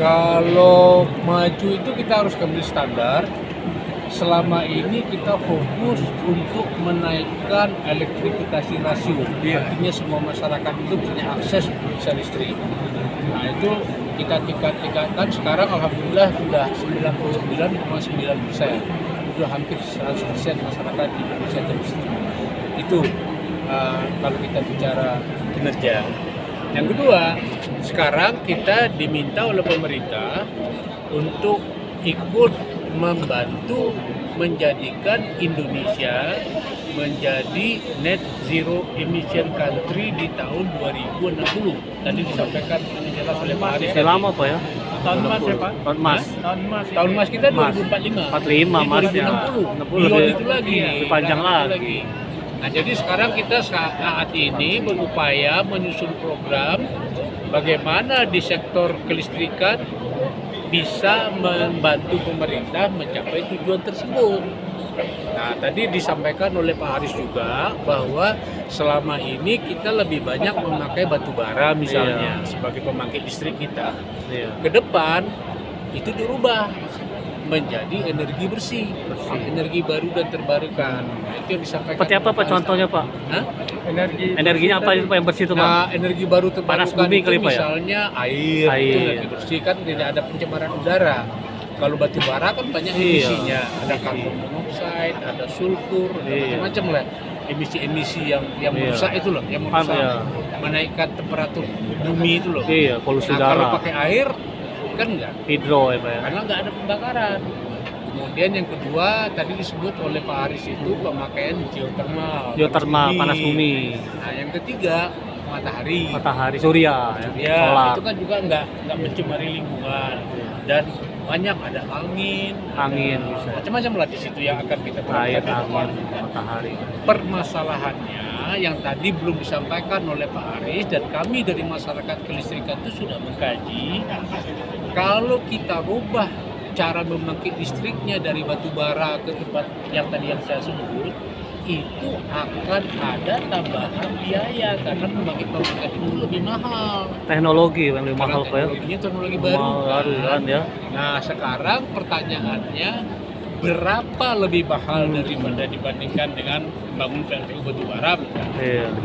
Kalau maju itu kita harus kembali standar. Selama ini kita fokus untuk menaikkan elektrifikasi rasio. Artinya semua masyarakat itu punya akses bisa listrik. Nah itu kita tingkatkan sekarang alhamdulillah sudah 99,9%. Sudah hampir 100% masyarakat di Indonesia terlistrik. Itu kalau kita bicara kinerja. Yang kedua, sekarang kita diminta oleh pemerintah untuk ikut membantu menjadikan Indonesia menjadi net zero emission country di tahun 2060. Tadi disampaikan jelas oleh Pak Haris. Lama Pak ya? Tahun emas ya Pak? Tahun emas kita 2045. 45 Mas ya. 2060. Beyond itu lagi. Lebih panjang lagi. Nah jadi sekarang kita saat ini berupaya menyusun program bagaimana di sektor kelistrikan bisa membantu pemerintah mencapai tujuan tersebut. Nah, tadi disampaikan oleh Pak Haris juga bahwa selama ini kita lebih banyak memakai batu bara misalnya sebagai pembangkit listrik kita. Ke depan itu dirubah menjadi energi bersih, energi baru dan terbarukan. Nah, itu yang disampaikan. Seperti apa Pak contohnya Pak? Hah? Energinya apa itu Pak yang bersih itu Pak? Nah, energi baru terbarukan Panas bumi itu kali, Pak, ya? misalnya air, itu energi bersih kan tidak ada pencemaran udara. Kalau batu bara kan banyak emisinya, ada karbon monoksida, ada sulfur, ada macam-macam lah. Emisi-emisi yang merusak itu loh, yang merusak, menaikkan temperatur bumi itu loh. Iya, polusi udara. Kalau pakai air kan enggak, Hidro ya Pak ya? karena nggak ada pembakaran. Kemudian yang kedua tadi disebut oleh Pak Haris itu pemakaian geothermal. Geothermal, panas bumi. Nah yang ketiga matahari. Matahari, surya, Ya, solar. itu kan juga nggak mencemari lingkungan dan banyak ada angin Bisa. macam-macam lah di situ yang akan kita Air, perhatikan. angin, matahari. Permasalahannya yang tadi belum disampaikan oleh Pak Haris dan kami dari masyarakat kelistrikan itu sudah mengkaji, kalau kita rubah cara membangkit listriknya dari batu bara ke tempat yang tadi yang saya sebut, itu akan ada tambahan biaya karena pembangkit itu lebih mahal. Teknologi yang lebih mahal Pak ya? Teknologinya teknologi baru. Baru kan ya? Nah sekarang pertanyaannya berapa lebih mahal daripada dibandingkan dengan membangun PLTU batubara?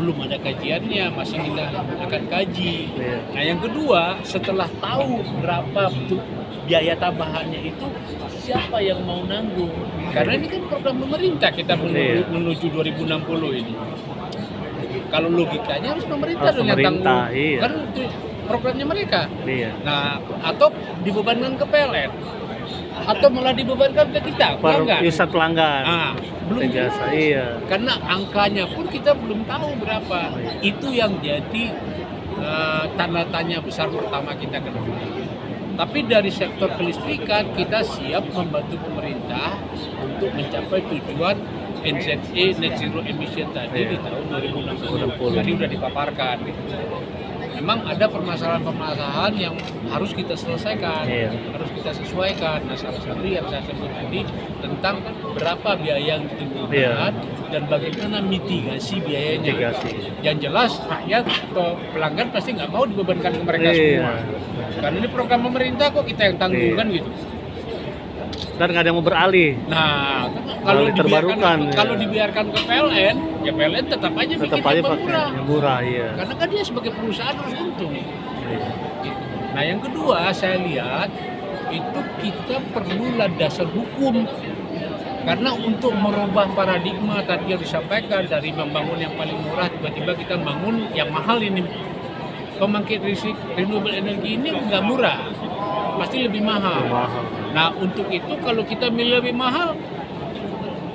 Belum ada kajiannya, masih kita akan kaji. Nah yang kedua, setelah tahu berapa biaya tambahannya itu, siapa yang mau nanggung? Karena ini kan program pemerintah, kita menuju 2060 ini. Kalau logikanya harus pemerintah dong yang tanggung. Kan itu programnya mereka. Nah, atau dibebankan ke PLN. Atau malah dibebankan ke kita, user pelanggan. Nah, belum jasa, karena angkanya pun kita belum tahu berapa. Itu yang jadi tanda tanya besar pertama kita ke depan. Tapi dari sektor kelistrikan kita siap membantu pemerintah untuk mencapai tujuan NZE Net Zero Emission tadi di tahun 2060. Tadi sudah dipaparkan. Memang ada permasalahan-permasalahan yang harus kita selesaikan, harus kita sesuaikan. Nah, salah satu yang saya sebut tadi tentang berapa biaya yang ditimbulkan dan bagaimana mitigasi biayanya. Yang jelas rakyat atau pelanggan pasti nggak mau dibebankan ke mereka semua. Karena ini program pemerintah kok kita yang tanggung kan gitu. Dan nggak ada yang mau beralih. Nah, kalau dibiarkan ke PLN, ya PLN tetap aja bikin yang murah. Karena kan dia sebagai perusahaan harus untung. Nah, yang kedua saya lihat itu kita perlu landasan hukum. Karena untuk merubah paradigma tadi yang disampaikan dari membangun yang paling murah tiba-tiba kita bangun yang mahal ini. Pembangkit listrik renewable energy ini nggak murah, pasti lebih mahal. Nah untuk itu kalau kita milih lebih mahal,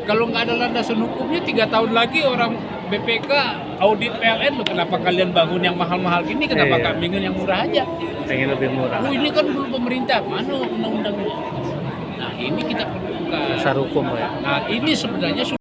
kalau nggak ada landasan hukumnya 3 tahun lagi orang BPK audit PLN loh, kenapa kalian bangun yang mahal-mahal gini, kenapa nggak bangun yang murah aja? Pengen lebih murah. Ini kan dulu pemerintah, mana undang-undangnya? Nah ini kita perlukan. Dasar hukum ya. Nah ini sebenarnya